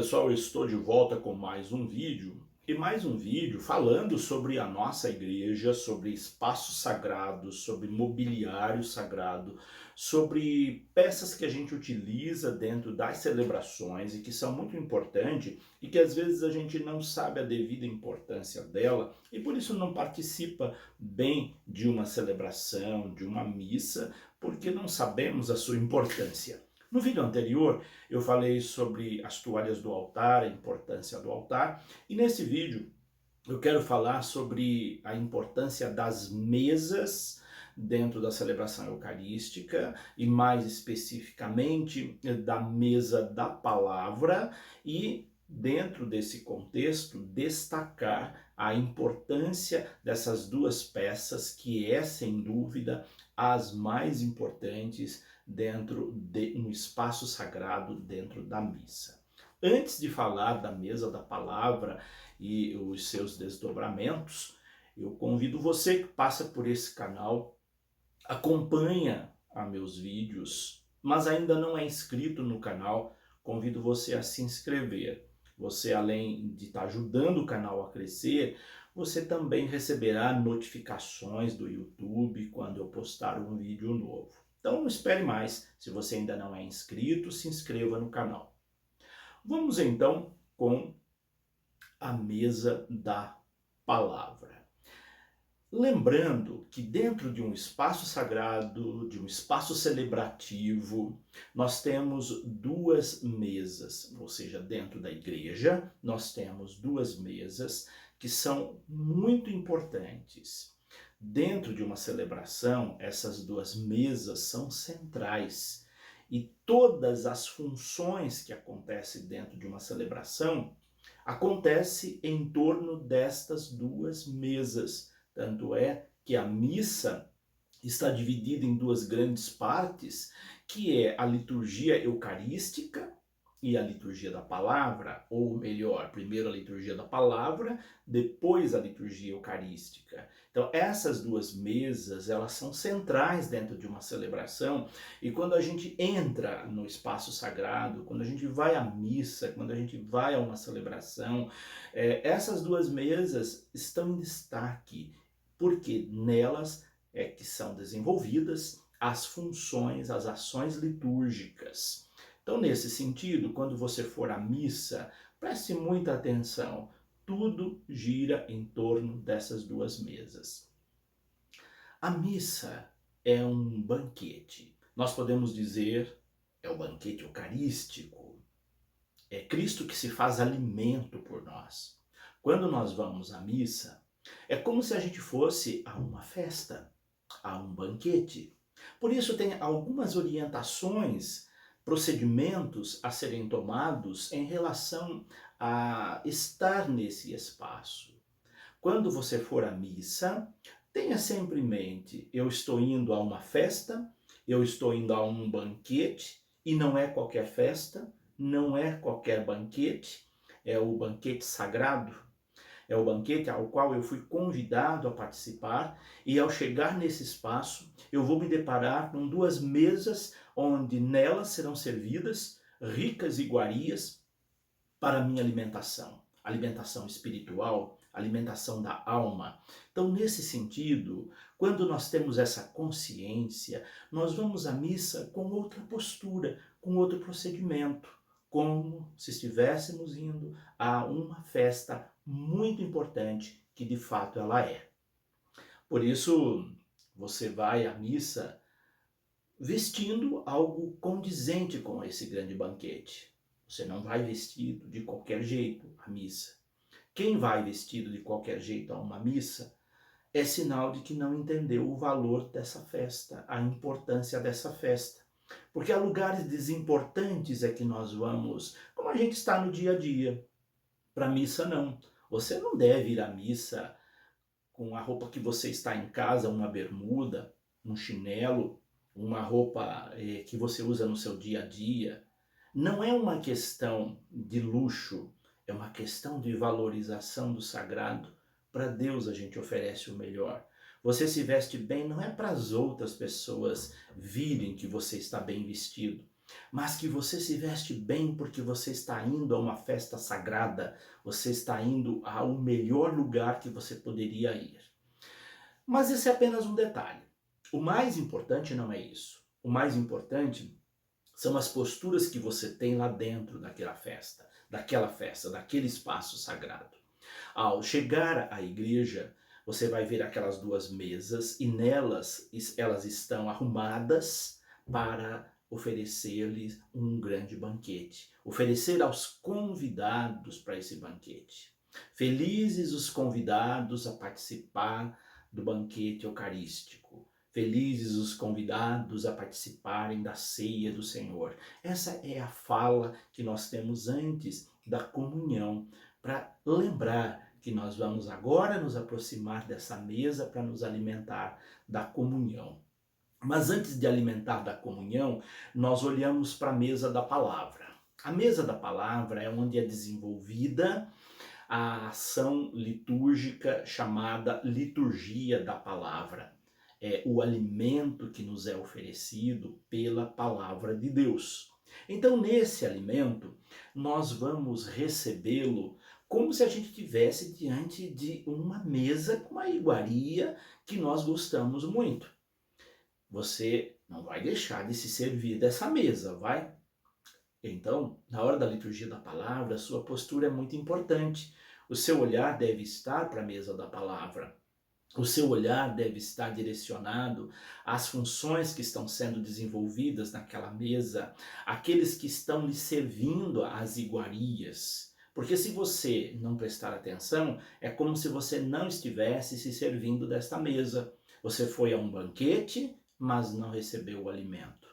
pessoal, eu estou de volta com mais um vídeo e mais um vídeo falando sobre a nossa igreja, sobre espaço sagrado, sobre mobiliário sagrado, sobre peças que a gente utiliza dentro das celebrações e que são muito importantes e que às vezes a gente não sabe a devida importância dela e por isso não participa bem de uma celebração, de uma missa, porque não sabemos a sua importância. No vídeo anterior, eu falei sobre as toalhas do altar, a importância do altar, e nesse vídeo eu quero falar sobre a importância das mesas dentro da celebração eucarística e mais especificamente da mesa da palavra e dentro desse contexto destacar a importância dessas duas peças que é sem dúvida as mais importantes dentro de um espaço sagrado dentro da missa. Antes de falar da mesa da palavra e os seus desdobramentos, eu convido você que passa por esse canal, acompanha a meus vídeos, mas ainda não é inscrito no canal, convido você a se inscrever. Você, além de estar ajudando o canal a crescer, você também receberá notificações do YouTube quando eu postar um vídeo novo. Então não espere mais, se você ainda não é inscrito, se inscreva no canal. Vamos então com a mesa da palavra. Lembrando que dentro de um espaço sagrado, de um espaço celebrativo, nós temos duas mesas, ou seja, dentro da igreja, nós temos duas mesas que são muito importantes. Dentro de uma celebração, essas duas mesas são centrais e todas as funções que acontecem dentro de uma celebração acontece em torno destas duas mesas. Tanto é que a missa está dividida em duas grandes partes, que é a liturgia eucarística e a liturgia da palavra, ou melhor, primeiro a liturgia da palavra, depois a liturgia eucarística. Então essas duas mesas, elas são centrais dentro de uma celebração, e quando a gente entra no espaço sagrado, quando a gente vai à missa, quando a gente vai a uma celebração, essas duas mesas estão em destaque, porque nelas é que são desenvolvidas as funções, as ações litúrgicas. Então, nesse sentido, quando você for à missa, preste muita atenção. Tudo gira em torno dessas duas mesas. A missa é um banquete. Nós podemos dizer, é o banquete eucarístico. É Cristo que se faz alimento por nós. Quando nós vamos à missa, é como se a gente fosse a uma festa, a um banquete. Por isso tem algumas orientações, procedimentos a serem tomados em relação a estar nesse espaço. Quando você for à missa, tenha sempre em mente, eu estou indo a uma festa, eu estou indo a um banquete, e não é qualquer festa, não é qualquer banquete, é o banquete sagrado, é o banquete ao qual eu fui convidado a participar, e ao chegar nesse espaço, eu vou me deparar com duas mesas, onde nelas serão servidas ricas iguarias para a minha alimentação espiritual, alimentação da alma. Então, nesse sentido, quando nós temos essa consciência, nós vamos à missa com outra postura, com outro procedimento, como se estivéssemos indo a uma festa muito importante, que de fato ela é. Por isso, você vai à missa vestindo algo condizente com esse grande banquete. Você não vai vestido de qualquer jeito à missa. Quem vai vestido de qualquer jeito a uma missa é sinal de que não entendeu o valor dessa festa, a importância dessa festa. Porque há lugares desimportantes é que nós vamos, como a gente está no dia a dia. Para a missa não. Você não deve ir à missa com a roupa que você está em casa, uma bermuda, um chinelo, uma roupa que você usa no seu dia a dia. Não é uma questão de luxo, é uma questão de valorização do sagrado. Para Deus a gente oferece o melhor. Você se veste bem não é para as outras pessoas virem que você está bem vestido. mas que você se veste bem porque você está indo a uma festa sagrada, você está indo ao melhor lugar que você poderia ir. Mas esse é apenas um detalhe. O mais importante não é isso. O mais importante são as posturas que você tem lá dentro daquela festa, daquele espaço sagrado. Ao chegar à igreja, você vai ver aquelas duas mesas e nelas elas estão arrumadas para oferecer-lhes um grande banquete, oferecer aos convidados para esse banquete. Felizes os convidados a participar do banquete eucarístico. Felizes os convidados a participarem da ceia do Senhor. Essa é a fala que nós temos antes da comunhão, para lembrar que nós vamos agora nos aproximar dessa mesa para nos alimentar da comunhão. Mas antes de alimentar da comunhão, nós olhamos para a mesa da palavra. A mesa da palavra é onde é desenvolvida a ação litúrgica chamada liturgia da palavra. É o alimento que nos é oferecido pela palavra de Deus. Então, nesse alimento, nós vamos recebê-lo como se a gente estivesse diante de uma mesa com uma iguaria que nós gostamos muito. Você não vai deixar de se servir dessa mesa, vai? Então, na hora da liturgia da palavra, a sua postura é muito importante. O seu olhar deve estar para a mesa da palavra. O seu olhar deve estar direcionado às funções que estão sendo desenvolvidas naquela mesa, aqueles que estão lhe servindo às iguarias. Porque se você não prestar atenção, é como se você não estivesse se servindo desta mesa. Você foi a um banquete, mas não recebeu o alimento.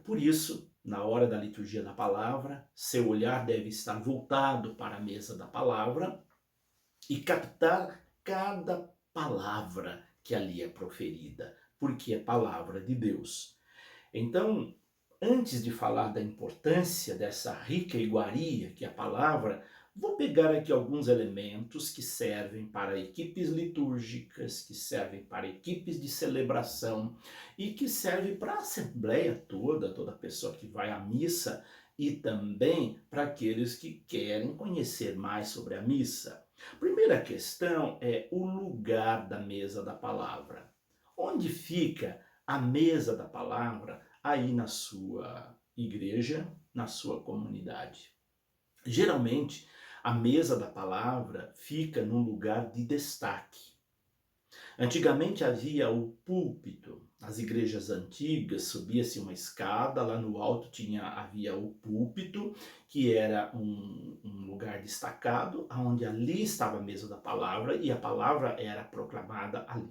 Por isso, na hora da liturgia da palavra, seu olhar deve estar voltado para a mesa da palavra e captar cada palavra que ali é proferida, porque é palavra de Deus. Então, antes de falar da importância dessa rica iguaria que é a palavra, vou pegar aqui alguns elementos que servem para equipes litúrgicas, que servem para equipes de celebração e que servem para a assembleia toda pessoa que vai à missa e também para aqueles que querem conhecer mais sobre a missa. Primeira questão é o lugar da mesa da palavra. Onde fica a mesa da palavra aí na sua igreja, na sua comunidade? Geralmente, a mesa da palavra fica num lugar de destaque. Antigamente havia o púlpito. Nas igrejas antigas subia-se uma escada, lá no alto havia o púlpito, que era um lugar destacado, onde ali estava a mesa da palavra e a palavra era proclamada ali.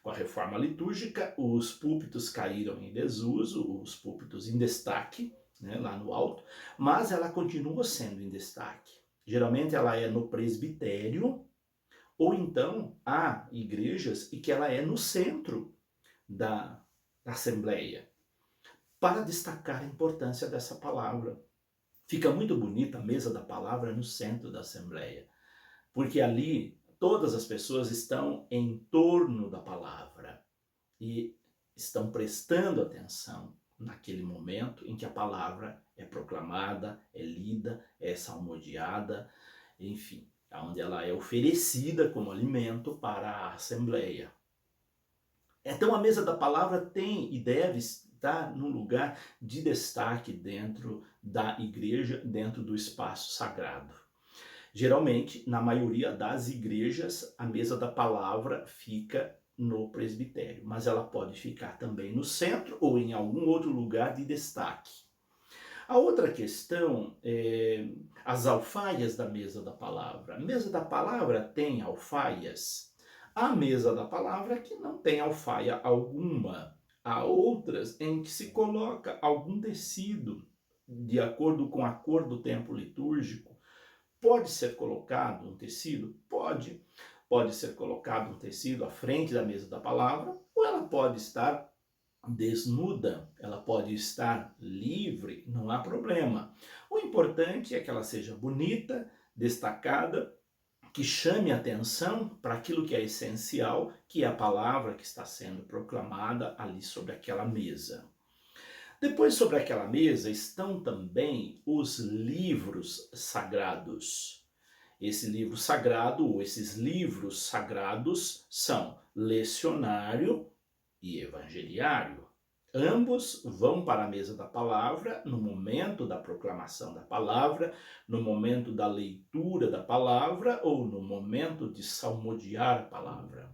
Com a reforma litúrgica, os púlpitos caíram em desuso, os púlpitos em destaque, né, lá no alto, mas ela continua sendo em destaque. Geralmente ela é no presbitério, ou então há igrejas em que ela é no centro da assembleia, para destacar a importância dessa palavra. Fica muito bonita a mesa da palavra no centro da assembleia, porque ali todas as pessoas estão em torno da palavra e estão prestando atenção naquele momento em que a palavra é proclamada, é lida, é salmodiada, enfim, onde ela é oferecida como alimento para a assembleia. Então a mesa da palavra tem e deve estar num lugar de destaque dentro da igreja, dentro do espaço sagrado. Geralmente, na maioria das igrejas, a mesa da palavra fica no presbitério, mas ela pode ficar também no centro ou em algum outro lugar de destaque. A outra questão é as alfaias da mesa da palavra. A mesa da palavra tem alfaias. Há mesa da palavra que não tem alfaia alguma. Há outras em que se coloca algum tecido de acordo com a cor do tempo litúrgico. Pode ser colocado um tecido? Pode. Pode ser colocado um tecido à frente da mesa da palavra, ou ela pode estar desnuda, ela pode estar livre, não há problema. O importante é que ela seja bonita, destacada, que chame atenção para aquilo que é essencial, que é a palavra que está sendo proclamada ali sobre aquela mesa. Depois, sobre aquela mesa, estão também os livros sagrados. Esse livro sagrado, ou esses livros sagrados, são lecionário e evangeliário. Ambos vão para a mesa da palavra no momento da proclamação da palavra, no momento da leitura da palavra ou no momento de salmodiar a palavra.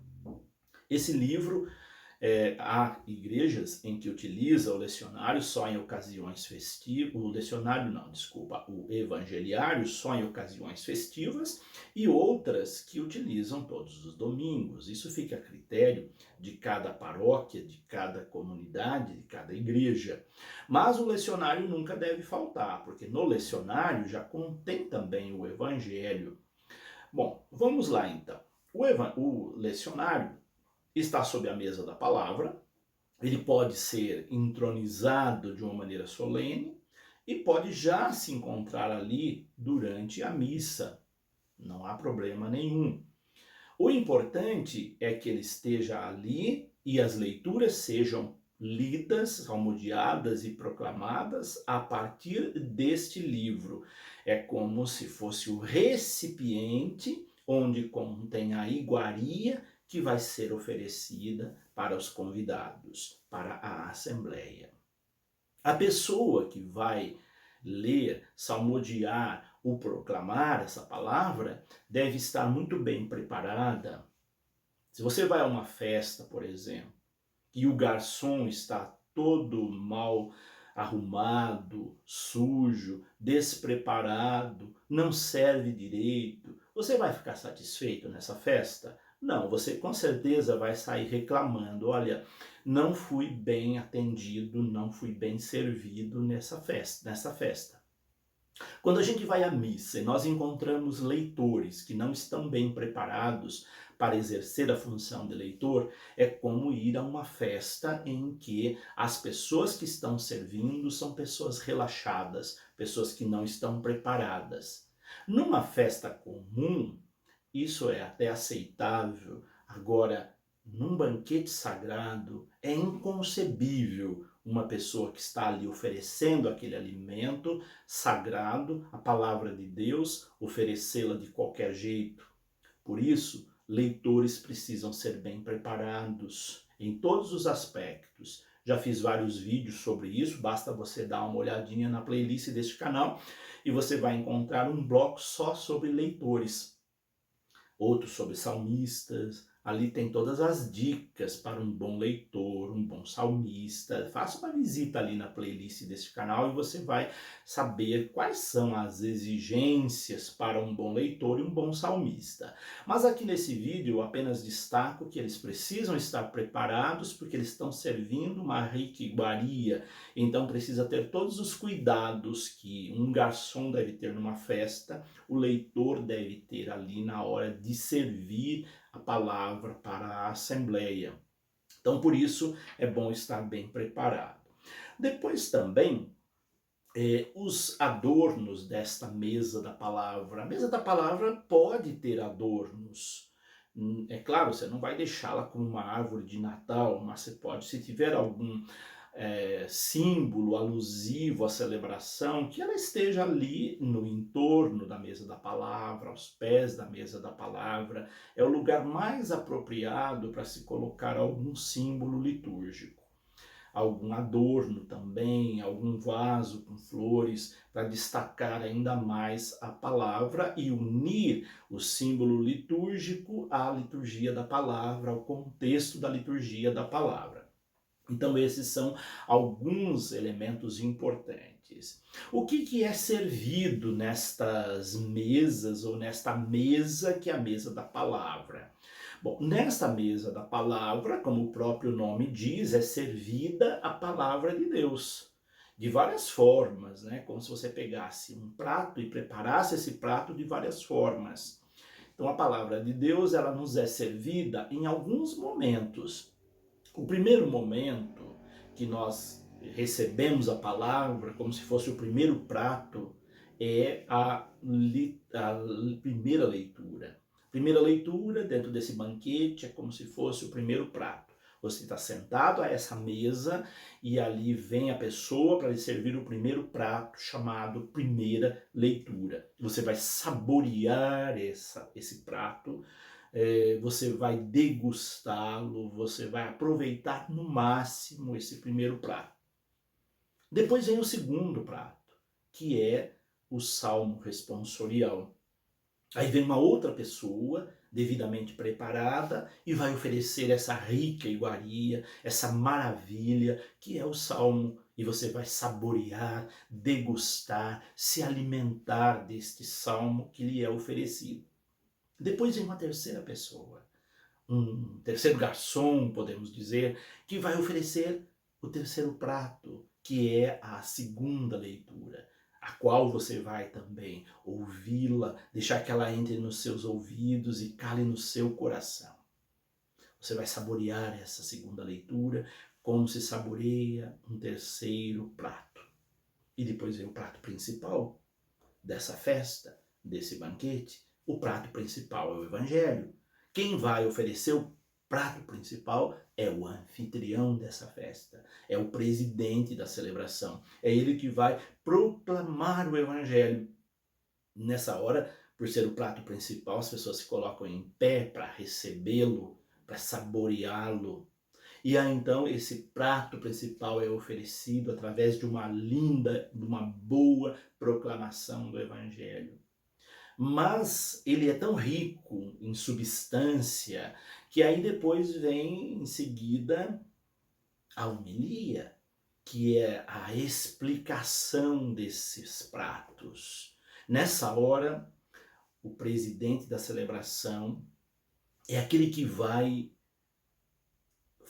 Esse livro há igrejas em que utiliza o lecionário só em ocasiões festivas, o lecionário não, desculpa, o evangeliário só em ocasiões festivas e outras que utilizam todos os domingos. Isso fica a critério de cada paróquia, de cada comunidade, de cada igreja. Mas o lecionário nunca deve faltar, porque no lecionário já contém também o evangelho. Bom, vamos lá então. O lecionário está sob a mesa da palavra, ele pode ser entronizado de uma maneira solene e pode já se encontrar ali durante a missa. Não há problema nenhum. O importante é que ele esteja ali e as leituras sejam lidas, salmodiadas e proclamadas a partir deste livro. É como se fosse o recipiente onde contém a iguaria que vai ser oferecida para os convidados, para a assembleia. A pessoa que vai ler, salmodiar ou proclamar essa palavra deve estar muito bem preparada. Se você vai a uma festa, por exemplo, e o garçom está todo mal arrumado, sujo, despreparado, não serve direito, você vai ficar satisfeito nessa festa? Não, você com certeza vai sair reclamando, olha, não fui bem atendido, não fui bem servido nessa festa. Quando a gente vai à missa e nós encontramos leitores que não estão bem preparados para exercer a função de leitor, é como ir a uma festa em que as pessoas que estão servindo são pessoas relaxadas, pessoas que não estão preparadas. Numa festa comum, isso é até aceitável. Agora, num banquete sagrado, é inconcebível uma pessoa que está ali oferecendo aquele alimento sagrado, a palavra de Deus, oferecê-la de qualquer jeito. Por isso, leitores precisam ser bem preparados em todos os aspectos. Já fiz vários vídeos sobre isso, basta você dar uma olhadinha na playlist deste canal e você vai encontrar um bloco só sobre leitores. Outro sobre salmistas. Ali tem todas as dicas para um bom leitor, um bom salmista. Faça uma visita ali na playlist desse canal e você vai saber quais são as exigências para um bom leitor e um bom salmista. Mas aqui nesse vídeo eu apenas destaco que eles precisam estar preparados porque eles estão servindo uma rica iguaria. Então precisa ter todos os cuidados que um garçom deve ter numa festa, o leitor deve ter ali na hora de servir a palavra para a assembleia. Então, por isso, é bom estar bem preparado. Depois também, os adornos desta mesa da palavra. A mesa da palavra pode ter adornos. É claro, você não vai deixá-la como uma árvore de Natal, mas você pode, se tiver algum símbolo alusivo à celebração, que ela esteja ali no entorno da mesa da palavra, aos pés da mesa da palavra. É o lugar mais apropriado para se colocar algum símbolo litúrgico. Algum adorno também, algum vaso com flores, para destacar ainda mais a palavra e unir o símbolo litúrgico à liturgia da palavra, ao contexto da liturgia da palavra. Então esses são alguns elementos importantes. O que é servido nestas mesas ou nesta mesa que é a mesa da palavra? Bom, nesta mesa da palavra, como o próprio nome diz, é servida a palavra de Deus. De várias formas, né? Como se você pegasse um prato e preparasse esse prato de várias formas. Então a palavra de Deus, ela nos é servida em alguns momentos. O primeiro momento que nós recebemos a palavra, como se fosse o primeiro prato, é a primeira leitura. Primeira leitura, dentro desse banquete, é como se fosse o primeiro prato. Você está sentado a essa mesa e ali vem a pessoa para lhe servir o primeiro prato, chamado primeira leitura. Você vai saborear esse prato, você vai degustá-lo, você vai aproveitar no máximo esse primeiro prato. Depois vem o segundo prato, que é o salmo responsorial. Aí vem uma outra pessoa, devidamente preparada, e vai oferecer essa rica iguaria, essa maravilha, que é o salmo. E você vai saborear, degustar, se alimentar deste salmo que lhe é oferecido. Depois vem uma terceira pessoa, um terceiro garçom, podemos dizer, que vai oferecer o terceiro prato, que é a segunda leitura, a qual você vai também ouvi-la, deixar que ela entre nos seus ouvidos e cale no seu coração. Você vai saborear essa segunda leitura como se saboreia um terceiro prato. E depois vem o prato principal dessa festa, desse banquete. O prato principal é o Evangelho. Quem vai oferecer o prato principal é o anfitrião dessa festa, é o presidente da celebração. É ele que vai proclamar o Evangelho. Nessa hora, por ser o prato principal, as pessoas se colocam em pé para recebê-lo, para saboreá-lo. E aí então esse prato principal é oferecido através de uma linda, de uma boa proclamação do Evangelho. Mas ele é tão rico em substância que aí depois vem em seguida a homilia, que é a explicação desses pratos. Nessa hora, o presidente da celebração é aquele que vai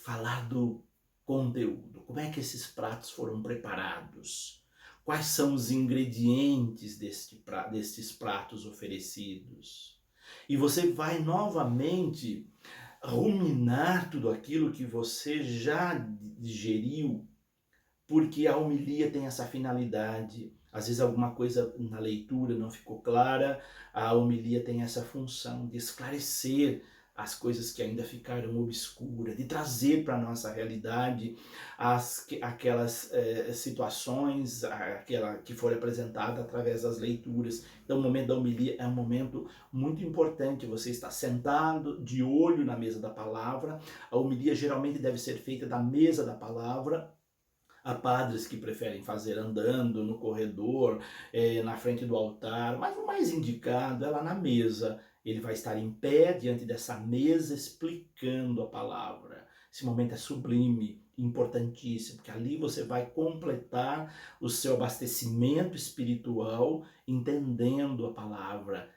falar do conteúdo, como é que esses pratos foram preparados, quais são os ingredientes destes pratos oferecidos. E você vai novamente ruminar tudo aquilo que você já digeriu, porque a homilia tem essa finalidade. Às vezes alguma coisa na leitura não ficou clara, a homilia tem essa função de esclarecer as coisas que ainda ficaram obscuras, de trazer para a nossa realidade aquelas situações que foram apresentadas através das leituras. Então o momento da homilia é um momento muito importante, você está sentado de olho na mesa da palavra. A homilia geralmente deve ser feita da mesa da palavra. Há padres que preferem fazer andando no corredor, na frente do altar, mas o mais indicado é lá na mesa. Ele vai estar em pé diante dessa mesa explicando a palavra. Esse momento é sublime, importantíssimo, porque ali você vai completar o seu abastecimento espiritual, entendendo a palavra,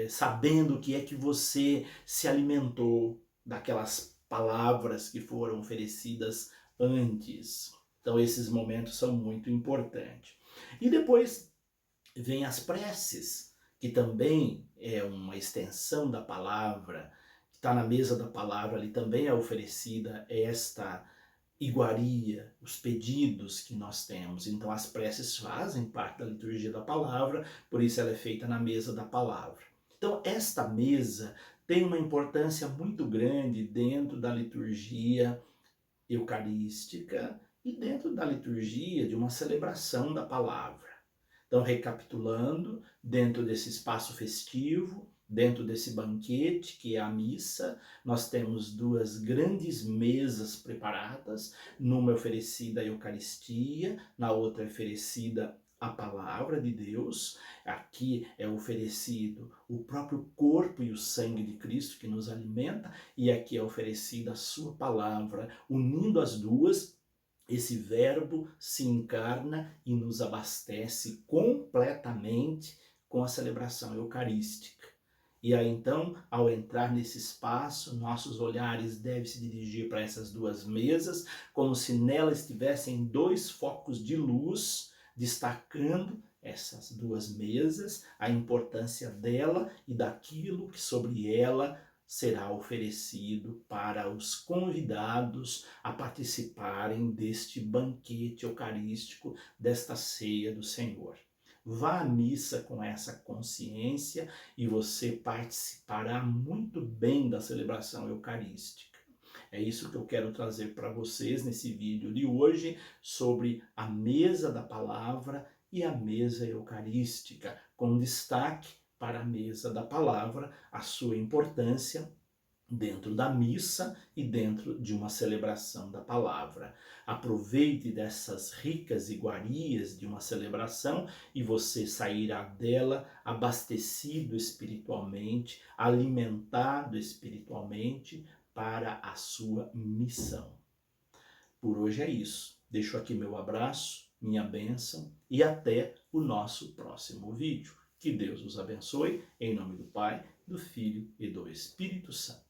sabendo o que é que você se alimentou daquelas palavras que foram oferecidas antes. Então esses momentos são muito importantes. E depois vem as preces, que também é uma extensão da palavra, está na mesa da palavra, ali também é oferecida esta iguaria, os pedidos que nós temos. Então as preces fazem parte da liturgia da palavra, por isso ela é feita na mesa da palavra. Então esta mesa tem uma importância muito grande dentro da liturgia eucarística e dentro da liturgia de uma celebração da palavra. Então, recapitulando, dentro desse espaço festivo, dentro desse banquete que é a missa, nós temos duas grandes mesas preparadas, numa é oferecida a Eucaristia, na outra é oferecida a palavra de Deus. Aqui é oferecido o próprio corpo e o sangue de Cristo que nos alimenta, e aqui é oferecida a sua palavra, unindo as duas. Esse verbo se encarna e nos abastece completamente com a celebração eucarística. E aí então, ao entrar nesse espaço, nossos olhares devem se dirigir para essas duas mesas, como se nelas estivessem dois focos de luz, destacando essas duas mesas, a importância dela e daquilo que sobre ela será oferecido para os convidados a participarem deste banquete eucarístico, desta ceia do Senhor. Vá à missa com essa consciência e você participará muito bem da celebração eucarística. É isso que eu quero trazer para vocês nesse vídeo de hoje sobre a mesa da palavra e a mesa eucarística, com destaque para a mesa da palavra, a sua importância dentro da missa e dentro de uma celebração da palavra. Aproveite dessas ricas iguarias de uma celebração e você sairá dela abastecido espiritualmente, alimentado espiritualmente para a sua missão. Por hoje é isso. Deixo aqui meu abraço, minha bênção e até o nosso próximo vídeo. Que Deus os abençoe, em nome do Pai, do Filho e do Espírito Santo.